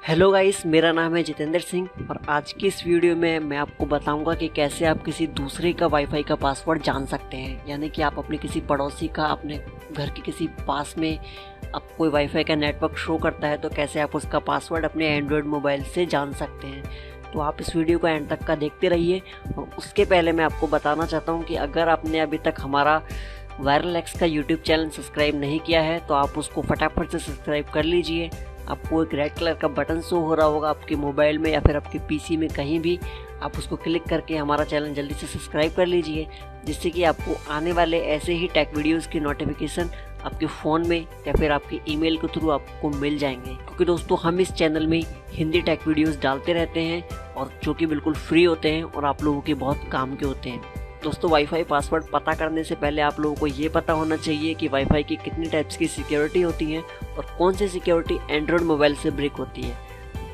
Hello guys, मेरा नाम है जितेंद्र सिंह और आज की इस वीडियो में मैं आपको बताऊंगा कि कैसे आप किसी दूसरे का वाईफाई का पासवर्ड जान सकते हैं। यानी कि आप अपने किसी पड़ोसी का, अपने घर के किसी पास में आप कोई वाईफाई का नेटवर्क शो करता है तो कैसे आप उसका पासवर्ड अपने एंड्रॉयड मोबाइल से जान सकते हैं। तो आप इस वीडियो को एंड तक का देखते रहिए। और उसके पहले मैं आपको बताना चाहता हूँ कि अगर आपने अभी तक हमारा वायरल एक्स का यूट्यूब चैनल सब्सक्राइब नहीं किया है तो आप उसको फटाफट से सब्सक्राइब कर लीजिए। आपको एक रेड कलर का बटन शो हो रहा होगा आपके मोबाइल में या फिर आपके पीसी में, कहीं भी आप उसको क्लिक करके हमारा चैनल जल्दी से सब्सक्राइब कर लीजिए, जिससे कि आपको आने वाले ऐसे ही टेक वीडियोस की नोटिफिकेशन आपके फ़ोन में या फिर आपके ईमेल के थ्रू आपको मिल जाएंगे। क्योंकि दोस्तों हम इस चैनल में हिंदी टेक वीडियोस डालते रहते हैं और जो कि बिल्कुल फ्री होते हैं और आप लोगों के बहुत काम के होते हैं। दोस्तों वाईफाई पासवर्ड पता करने से पहले आप लोगों को ये पता होना चाहिए कि वाईफाई की कितनी टाइप्स की सिक्योरिटी होती है और कौन सी सिक्योरिटी एंड्रॉयड मोबाइल से ब्रेक होती है।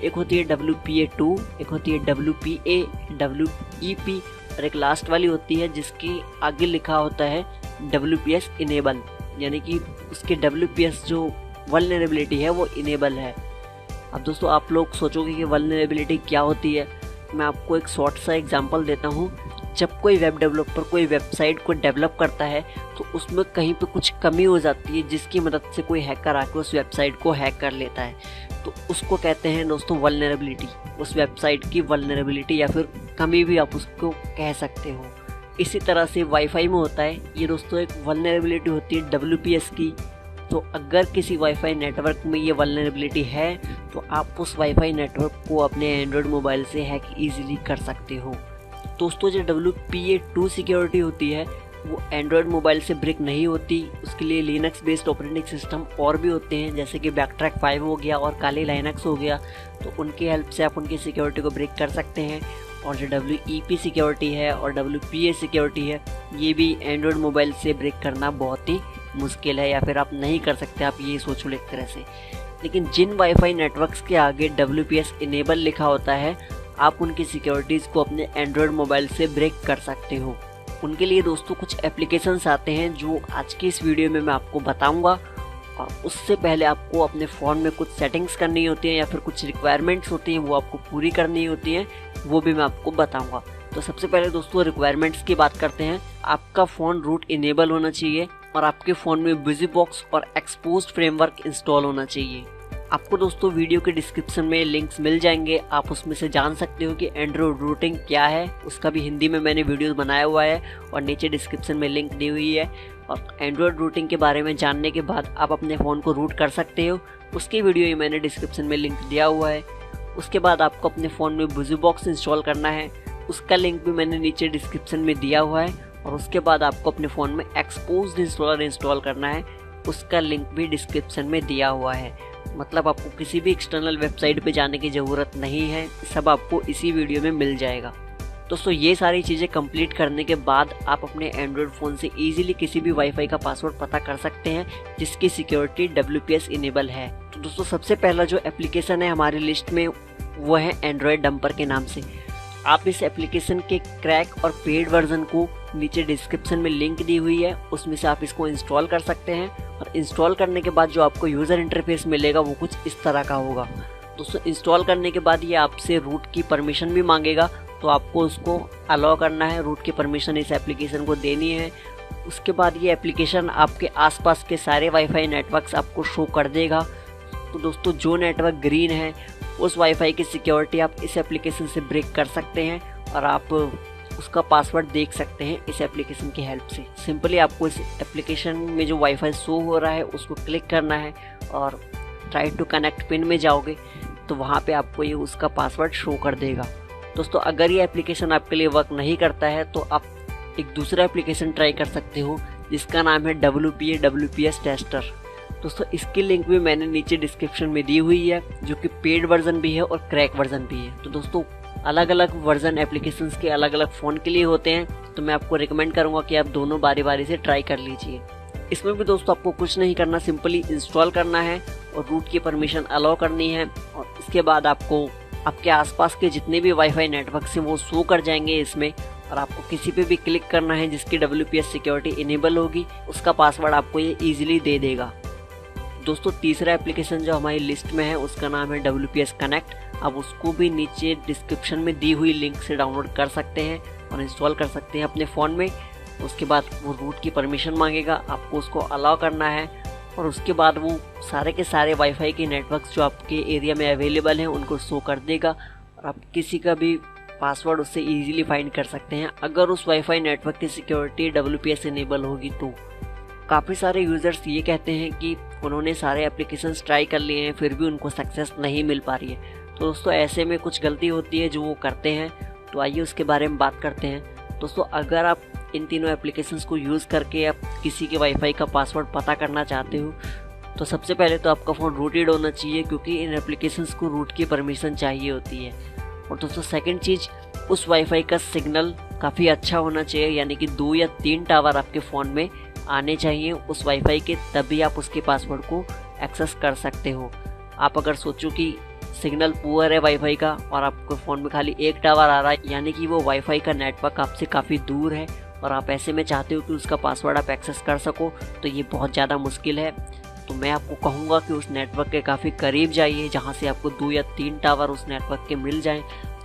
एक होती है WPA2, एक होती है WPA, WEP और एक लास्ट वाली होती है जिसके आगे लिखा होता है WPS इनेबल, यानी कि उसके WPS जो वल्नरेबिलिटी है वो इनेबल है। अब दोस्तों आप लोग सोचोगे कि वल्नरेबिलिटी क्या होती है। मैं आपको एक शॉर्ट सा एग्जांपल देता हूँ। जब कोई वेब डेवलपर कोई वेबसाइट को डेवलप करता है तो उसमें कहीं पे कुछ कमी हो जाती है जिसकी मदद से कोई हैकर आके उस वेबसाइट को हैक कर लेता है, तो उसको कहते हैं दोस्तों वल्नरेबिलिटी। उस वेबसाइट की वल्नरेबिलिटी या फिर कमी भी आप उसको कह सकते हो। इसी तरह से वाईफाई में होता है ये दोस्तों, एक वल्नरेबिलिटी होती है WPS की। तो अगर किसी वाईफाई नेटवर्क में ये वल्नरेबिलिटी है तो आप उस वाईफाई नेटवर्क को अपने एंड्रॉयड मोबाइल से हैक ईजिली कर सकते हो। दोस्तों जो WPA2 सिक्योरिटी होती है वो एंड्रॉयड मोबाइल से ब्रेक नहीं होती। उसके लिए लिनक्स बेस्ड ऑपरेटिंग सिस्टम और भी होते हैं, जैसे कि बैकट्रैक 5 हो गया और काली लाइनक्स हो गया, तो उनकी हेल्प से आप उनकी सिक्योरिटी को ब्रेक कर सकते हैं। और जो WEP सिक्योरिटी है और WPA सिक्योरिटी है ये भी एंड्रॉयड मोबाइल से ब्रेक करना बहुत ही मुश्किल है, या फिर आप नहीं कर सकते, आप ये सोच लो एक तरह से। लेकिन जिन वाईफाई नेटवर्क्स के आगे WPS इनेबल लिखा होता है आप उनकी सिक्योरिटीज़ को अपने एंड्रॉयड मोबाइल से ब्रेक कर सकते हो। उनके लिए दोस्तों कुछ एप्लीकेशंस आते हैं जो आज की इस वीडियो में मैं आपको बताऊंगा। और उससे पहले आपको अपने फ़ोन में कुछ सेटिंग्स करनी होती हैं या फिर कुछ रिक्वायरमेंट्स होती हैं वो आपको पूरी करनी होती हैं, वो भी मैं आपको बताऊँगा। तो सबसे पहले दोस्तों रिक्वायरमेंट्स की बात करते हैं। आपका फ़ोन रूट इनेबल होना चाहिए और आपके फ़ोन में बिजीबॉक्स और एक्सपोज्ड फ्रेमवर्क इंस्टॉल होना चाहिए। आपको दोस्तों वीडियो के डिस्क्रिप्शन में लिंक्स मिल जाएंगे, आप उसमें से जान सकते हो कि एंड्रॉयड रूटिंग क्या है। उसका भी हिंदी में मैंने वीडियो बनाया हुआ है और नीचे डिस्क्रिप्शन में लिंक दी हुई है। और एंड्रॉयड रूटिंग के बारे में जानने के बाद आप अपने फ़ोन को रूट कर सकते हो, उसकी वीडियो ही मैंने डिस्क्रिप्शन में लिंक दिया हुआ है। उसके बाद आपको अपने फ़ोन में बिजीबॉक्स इंस्टॉल करना है, उसका लिंक भी मैंने नीचे डिस्क्रिप्शन में दिया हुआ है। और उसके बाद आपको अपने फ़ोन में एक्सपोज्ड इंस्टॉलर इंस्टॉल करना है, उसका लिंक भी डिस्क्रिप्शन में दिया हुआ है। मतलब आपको किसी भी एक्सटर्नल वेबसाइट पे जाने की ज़रूरत नहीं है, सब आपको इसी वीडियो में मिल जाएगा। दोस्तों ये सारी चीज़ें कंप्लीट करने के बाद आप अपने एंड्रॉयड फ़ोन से इजीली किसी भी वाईफाई का पासवर्ड पता कर सकते हैं जिसकी सिक्योरिटी WPS इनेबल है। तो दोस्तों सबसे पहला जो एप्लीकेशन है हमारी लिस्ट में वो है एंड्रॉयड डंपर के नाम से। आप इस एप्लीकेशन के क्रैक और पेड वर्जन को नीचे डिस्क्रिप्शन में लिंक दी हुई है, उसमें से आप इसको इंस्टॉल कर सकते हैं। और इंस्टॉल करने के बाद जो आपको यूज़र इंटरफेस मिलेगा वो कुछ इस तरह का होगा। दोस्तों इंस्टॉल करने के बाद ये आपसे रूट की परमिशन भी मांगेगा, तो आपको उसको अलाउ करना है, रूट की परमिशन इस एप्लीकेशन को देनी है। उसके बाद ये एप्लीकेशन आपके आसपास के सारे वाईफाई नेटवर्क्स आपको शो कर देगा। तो दोस्तों जो नेटवर्क ग्रीन है उस वाईफाई की सिक्योरिटी आप इस एप्लीकेशन से ब्रेक कर सकते हैं और आप उसका पासवर्ड देख सकते हैं इस एप्लीकेशन की हेल्प से। सिंपली आपको इस एप्लीकेशन में जो वाईफाई शो हो रहा है उसको क्लिक करना है और ट्राई टू कनेक्ट पिन में जाओगे तो वहाँ पे आपको ये उसका पासवर्ड शो कर देगा। दोस्तों अगर ये एप्लीकेशन आपके लिए वर्क नहीं करता है तो आप एक दूसरा एप्लीकेशन ट्राई कर सकते हो जिसका नाम है WPS टेस्टर। दोस्तों इसकी लिंक भी मैंने नीचे डिस्क्रिप्शन में दी हुई है, जो कि पेड वर्जन भी है और क्रैक वर्जन भी है। तो दोस्तों अलग अलग वर्जन एप्लीकेशंस के अलग अलग फ़ोन के लिए होते हैं, तो मैं आपको रिकमेंड करूंगा कि आप दोनों बारी बारी से ट्राई कर लीजिए। इसमें भी दोस्तों आपको कुछ नहीं करना, सिंपली इंस्टॉल करना है और रूट की परमिशन अलाउ करनी है। और इसके बाद आपको आपके आसपास के जितने भी वाईफाई नेटवर्क हैं वो शो कर जाएंगे इसमें, और आपको किसी पे भी क्लिक करना है जिसकी WPS सिक्योरिटी इनेबल होगी, उसका पासवर्ड आपको ये ईजिली दे देगा। दोस्तों तीसरा एप्लीकेशन जो हमारी लिस्ट में है उसका नाम है WPS कनेक्ट। आप उसको भी नीचे डिस्क्रिप्शन में दी हुई लिंक से डाउनलोड कर सकते हैं और इंस्टॉल कर सकते हैं अपने फ़ोन में। उसके बाद वो रूट की परमिशन मांगेगा, आपको उसको अलाउ करना है और उसके बाद वो सारे के सारे वाईफाई के नेटवर्क्स जो आपके एरिया में अवेलेबल हैं उनको शो कर देगा और आप किसी का भी पासवर्ड उससे इजीली फाइंड कर सकते हैं अगर उस वाईफाई नेटवर्क की सिक्योरिटी WPS इनेबल होगी तो। काफ़ी सारे यूज़र्स ये कहते हैं कि उन्होंने सारे एप्लीकेशंस ट्राई कर लिए हैं फिर भी उनको सक्सेस नहीं मिल पा रही है। तो दोस्तों ऐसे में कुछ गलती होती है जो वो करते हैं, तो आइए उसके बारे में बात करते हैं। दोस्तों अगर आप इन तीनों एप्लीकेशंस को यूज़ करके आप किसी के वाईफाई का पासवर्ड पता करना चाहते हो तो सबसे पहले तो आपका फ़ोन रूटेड होना चाहिए, क्योंकि इन एप्लीकेशंस को रूट की परमिशन चाहिए होती है। और दोस्तों सेकंड चीज़, उस वाईफाई का सिग्नल काफ़ी अच्छा होना चाहिए, यानी कि 2 या 3 टावर आपके फ़ोन में आने चाहिए उस वाईफाई के, तभी आप उसके पासवर्ड को एक्सेस कर सकते हो। आप अगर सोचो कि सिग्नल पुअर है वाईफाई का और आपके फ़ोन में खाली 1 टावर आ रहा है, यानी कि वो वाईफाई का नेटवर्क आपसे काफ़ी दूर है और आप ऐसे में चाहते हो कि उसका पासवर्ड आप एक्सेस कर सको, तो ये बहुत ज़्यादा मुश्किल है। तो मैं आपको कहूँगा कि उस नेटवर्क के काफ़ी करीब जाइए जहाँ से आपको 2 या 3 टावर उस नेटवर्क के मिल जाएं।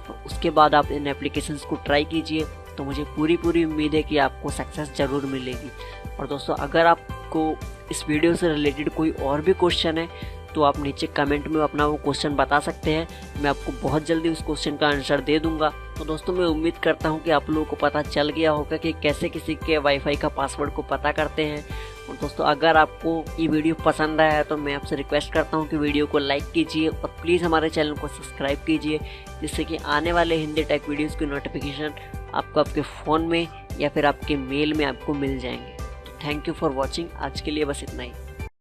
तो उसके बाद आप इन एप्लीकेशंस को ट्राई कीजिए, तो मुझे पूरी उम्मीद है कि आपको सक्सेस ज़रूर मिलेगी। और दोस्तों अगर आपको इस वीडियो से रिलेटेड कोई और भी क्वेश्चन है तो आप नीचे कमेंट में अपना वो क्वेश्चन बता सकते हैं, मैं आपको बहुत जल्दी उस क्वेश्चन का आंसर दे दूंगा। तो दोस्तों मैं उम्मीद करता हूँ कि आप लोगों को पता चल गया होगा कि कैसे किसी के वाईफाई का पासवर्ड को पता करते हैं। और दोस्तों अगर आपको ये वीडियो पसंद आया है तो मैं आपसे रिक्वेस्ट करता हूँ कि वीडियो को लाइक कीजिए और प्लीज़ हमारे चैनल को सब्सक्राइब कीजिए, जिससे कि आने वाले हिंदी टेक वीडियोज़ की नोटिफिकेशन आपको आपके फ़ोन में या फिर आपके मेल में आपको मिल जाएंगे। तो थैंक यू फॉर वॉचिंग। आज के लिए बस इतना ही।